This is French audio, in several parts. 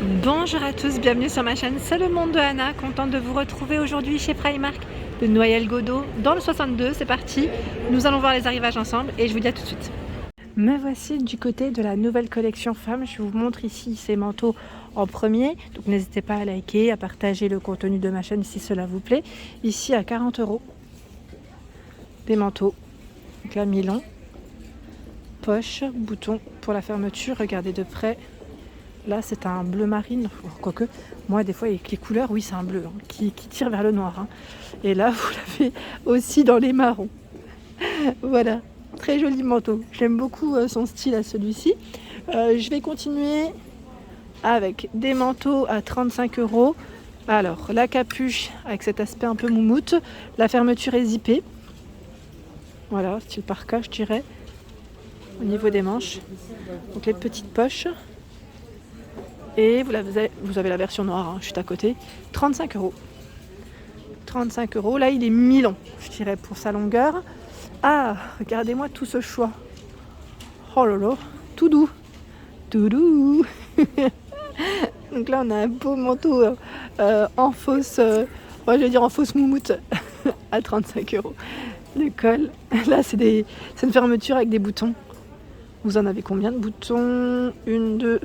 Bonjour à tous, bienvenue sur ma chaîne C'est le monde de Anna, contente de vous retrouver aujourd'hui chez Primark de Noyelles-Godault dans le 62, c'est parti, nous allons voir les arrivages ensemble et je vous dis à tout de suite. Me voici du côté de la nouvelle collection femmes, je vous montre ici ces manteaux en premier, donc n'hésitez pas à liker, à partager le contenu de ma chaîne si cela vous plaît. Ici à 40 €, des manteaux, donc là mi-long, poche, bouton pour la fermeture, regardez de près. Là, c'est un bleu marine, quoique, moi, des fois, avec les couleurs, oui, c'est un bleu qui tire vers le noir. Et là, vous l'avez aussi dans les marrons. Voilà, très joli manteau. J'aime beaucoup son style à celui-ci. Je vais continuer avec des manteaux à 35 €. Alors, la capuche avec cet aspect un peu moumoute. La fermeture est zippée. Voilà, style parka, je dirais. Au niveau des manches. Donc, les petites poches. Et vous avez la version noire, juste à côté, 35 €. 35 €, là il est mi-long, je dirais, pour sa longueur. Ah, regardez-moi tout ce choix. Oh là là, tout doux. Tout doux. Donc là on a un beau manteau en fausse, je vais dire en fausse moumoute à 35 €. Le col, là c'est une fermeture avec des boutons. Vous en avez combien de boutons? 1, 2,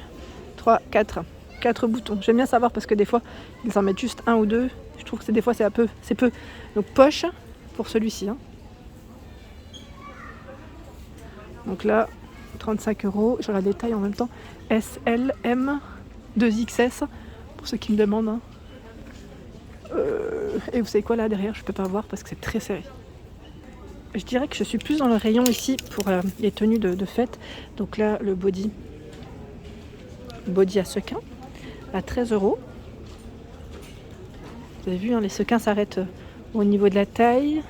3, 4. 4 boutons. J'aime bien savoir parce que des fois, ils en mettent juste un ou deux. Je trouve que des fois, c'est peu. Donc, poche pour celui-ci. Donc là, 35 €. Je regarde les tailles en même temps. S, L, M, 2XS, pour ceux qui me demandent. Et vous savez quoi, là, derrière, je peux pas voir parce que c'est très serré. Je dirais que je suis plus dans le rayon ici pour les tenues de fête. Donc là, le body à sequins à 13 €. Vous avez vu, les sequins s'arrêtent au niveau de la taille.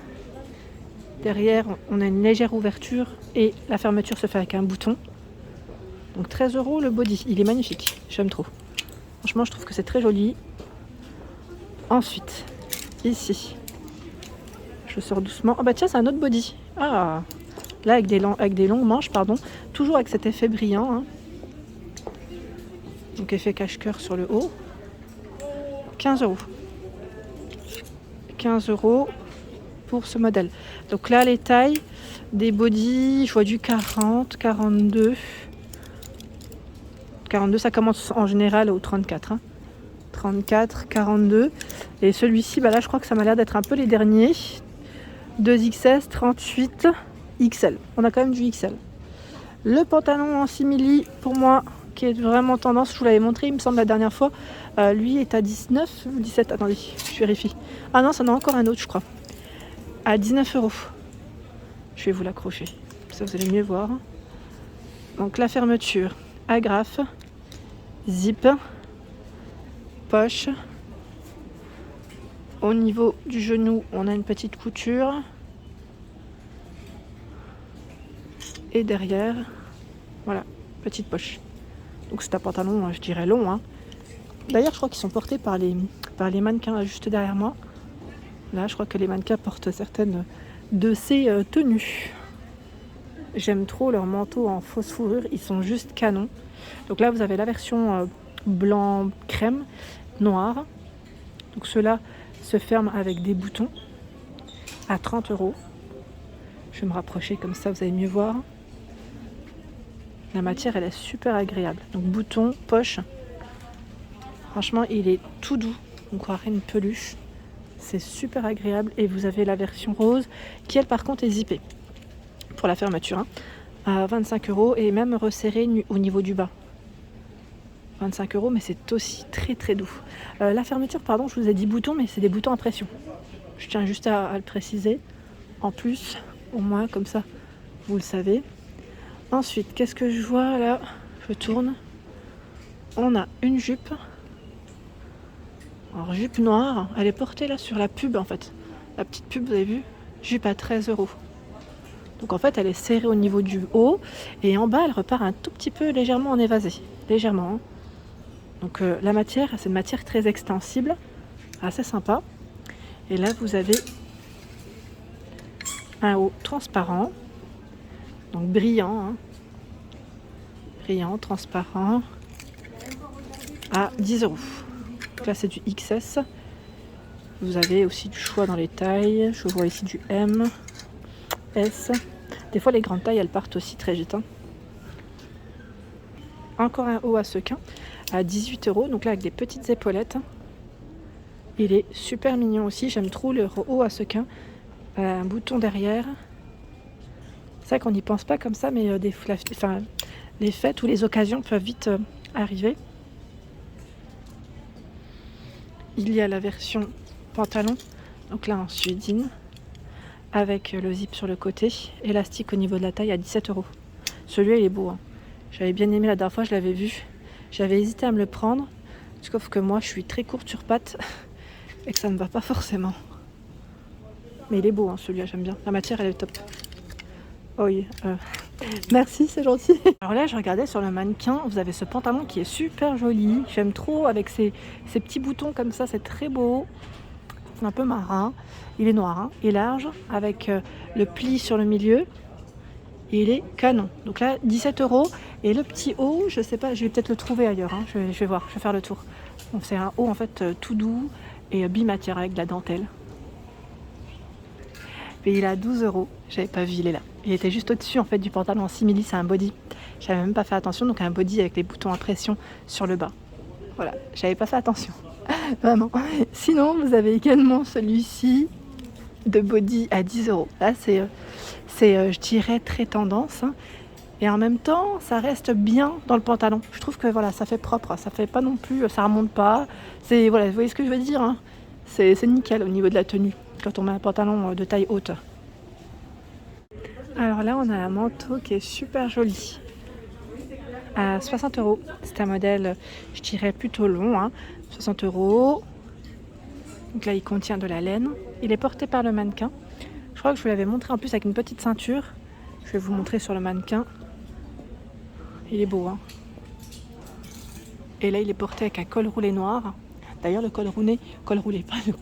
Derrière, on a une légère ouverture et la fermeture se fait avec un bouton. Donc 13 € le body. Il est magnifique, j'aime trop. Franchement, je trouve que c'est très joli. Ensuite, ici, je sors doucement. Ah bah tiens, c'est un autre body. Ah, là avec des longues manches, pardon. Toujours avec cet effet brillant. Donc effet cache-cœur sur le haut. 15 €. 15 € pour ce modèle. Donc là, les tailles des bodys, je vois du 40, 42. 42, ça commence en général au 34. 34, 42. Et celui-ci, là, je crois que ça m'a l'air d'être un peu les derniers. 2XS, 38, XL. On a quand même du XL. Le pantalon en simili, pour moi, qui est vraiment tendance, je vous l'avais montré, il me semble, la dernière fois. Lui est à 19 ou 17, attendez, je vérifie. Ah non, ça en a encore un autre, je crois. À 19 €. Je vais vous l'accrocher, ça vous allez mieux voir. Donc la fermeture, agrafe, zip, poche. Au niveau du genou, on a une petite couture. Et derrière, voilà, petite poche. Donc c'est un pantalon, je dirais long. D'ailleurs, je crois qu'ils sont portés par les mannequins juste derrière moi. Là, je crois que les mannequins portent certaines de ces tenues. J'aime trop leurs manteaux en fausse fourrure, ils sont juste canons. Donc là, vous avez la version blanc crème, noire. Donc ceux-là se ferment avec des boutons à 30 €. Je vais me rapprocher comme ça, vous allez mieux voir. La matière, elle est super agréable. Donc bouton, poche. Franchement, il est tout doux. On croirait une peluche. C'est super agréable. Et vous avez la version rose qui, elle, par contre, est zippée pour la fermeture. À 25 € et même resserrée au niveau du bas. 25 €, mais c'est aussi très très doux. La fermeture, pardon, je vous ai dit bouton, mais c'est des boutons à pression. Je tiens juste à le préciser. En plus, au moins, comme ça, vous le savez. Ensuite, qu'est-ce que je vois là? Je tourne. On a une jupe. Alors, jupe noire. Elle est portée là sur la pub en fait. La petite pub, vous avez vu? Jupe à 13 €. Donc en fait, elle est serrée au niveau du haut. Et en bas, elle repart un tout petit peu légèrement en évasé. Légèrement. Donc la matière, c'est une matière très extensible. Assez sympa. Et là, vous avez un haut transparent. Donc brillant. Brillant, transparent. à 10 €. Donc là c'est du XS. Vous avez aussi du choix dans les tailles. Je vois ici du M, S. Des fois les grandes tailles elles partent aussi très vite. Encore un haut à sequin à 18 €. Donc là avec des petites épaulettes. Il est super mignon aussi. J'aime trop le haut à sequin. Un bouton derrière. C'est vrai qu'on n'y pense pas comme ça, mais les fêtes ou les occasions peuvent vite arriver. Il y a la version pantalon, donc là en suédine, avec le zip sur le côté, élastique au niveau de la taille à 17 €. Celui-là il est beau. J'avais bien aimé la dernière fois, je l'avais vu. J'avais hésité à me le prendre, sauf que moi je suis très courte sur pattes et que ça ne va pas forcément. Mais il est beau celui-là, j'aime bien. La matière elle est top. Oh oui, merci, c'est gentil. Alors là, je regardais sur le mannequin, vous avez ce pantalon qui est super joli. J'aime trop avec ces petits boutons comme ça, c'est très beau. C'est un peu marin. Il est noir et large avec le pli sur le milieu. Et il est canon. Donc là, 17 €. Et le petit haut, je sais pas, je vais peut-être le trouver ailleurs. Je vais voir, je vais faire le tour. Donc c'est un haut en fait tout doux et bimatière avec de la dentelle. Et il est à 12 €. J'avais pas vu, il est là. Il était juste au-dessus en fait du pantalon en simili, c'est un body. J'avais même pas fait attention, donc un body avec les boutons à pression sur le bas. Voilà, j'avais pas fait attention. Vraiment. Sinon, vous avez également celui-ci de body à 10 €. Là, c'est je dirais très tendance. Et en même temps, ça reste bien dans le pantalon. Je trouve que voilà, ça fait propre, ça fait pas non plus, ça remonte pas. C'est voilà, vous voyez ce que je veux dire. C'est nickel au niveau de la tenue quand on met un pantalon de taille haute. Alors là, on a un manteau qui est super joli. À 60 €. C'est un modèle, je dirais, plutôt long. 60 €. Donc là, il contient de la laine. Il est porté par le mannequin. Je crois que je vous l'avais montré en plus avec une petite ceinture. Je vais vous montrer sur le mannequin. Il est beau. Et là, il est porté avec un col roulé noir. D'ailleurs, le col roulé, pas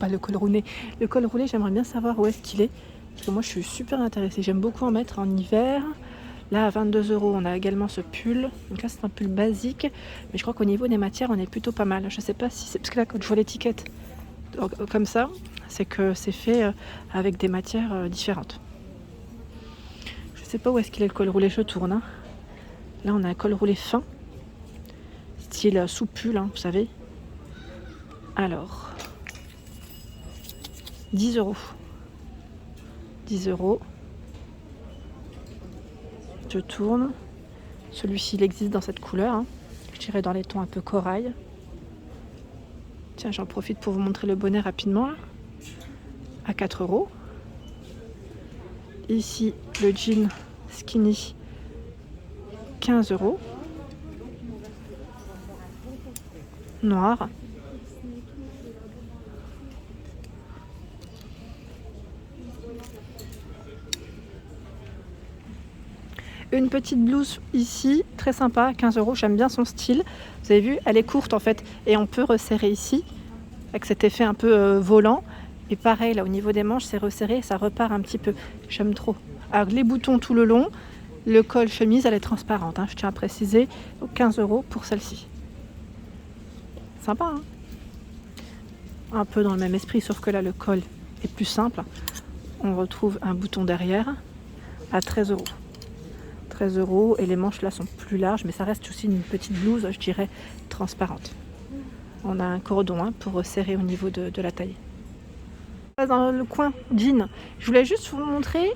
le col roulé. Le col roulé, j'aimerais bien savoir où est-ce qu'il est. Parce que moi, je suis super intéressée. J'aime beaucoup en mettre en hiver. Là, à 22 €, on a également ce pull. Donc là, c'est un pull basique. Mais je crois qu'au niveau des matières, on est plutôt pas mal. Je sais pas si c'est... Parce que là, quand je vois l'étiquette comme ça, c'est que c'est fait avec des matières différentes. Je sais pas où est-ce qu'il est le col roulé. Je tourne. Là, on a un col roulé fin. Style sous pull, vous savez. Alors, 10 €. 10 €. Je tourne. Celui-ci, il existe dans cette couleur. Je dirais dans les tons un peu corail. Tiens, j'en profite pour vous montrer le bonnet rapidement. À 4 €. Ici, le jean skinny, 15 €. Noir. Une petite blouse ici, très sympa, 15 €, j'aime bien son style. Vous avez vu, elle est courte en fait, et on peut resserrer ici, avec cet effet un peu volant. Et pareil, là au niveau des manches, c'est resserré, ça repart un petit peu. J'aime trop. Alors les boutons tout le long, le col chemise, elle est transparente, je tiens à préciser. Donc 15 € pour celle-ci. Sympa, un peu dans le même esprit, sauf que là le col est plus simple. On retrouve un bouton derrière à 13 €. 13 € et les manches là sont plus larges, mais ça reste aussi une petite blouse, je dirais, transparente. On a un cordon pour resserrer au niveau de la taille. Dans le coin jean, je voulais juste vous montrer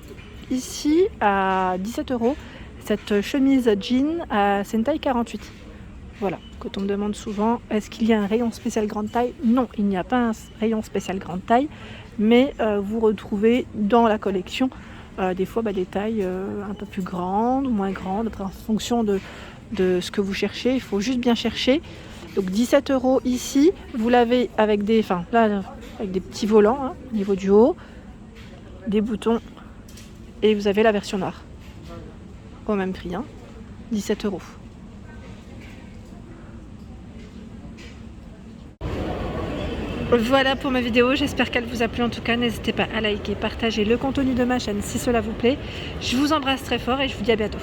ici à 17 € cette chemise jean, c'est une taille 48. Voilà, quand on me demande souvent est-ce qu'il y a un rayon spécial grande taille, non, il n'y a pas un rayon spécial grande taille, mais vous retrouvez dans la collection des fois des tailles un peu plus grandes ou moins grandes, après en fonction de ce que vous cherchez. Il faut juste bien chercher. Donc 17 € ici, vous l'avez avec des, avec des petits volants au niveau du haut, des boutons, et vous avez la version noire au même prix, 17 €. Voilà pour ma vidéo, j'espère qu'elle vous a plu. En tout cas, n'hésitez pas à liker, partager le contenu de ma chaîne si cela vous plaît. Je vous embrasse très fort et je vous dis à bientôt.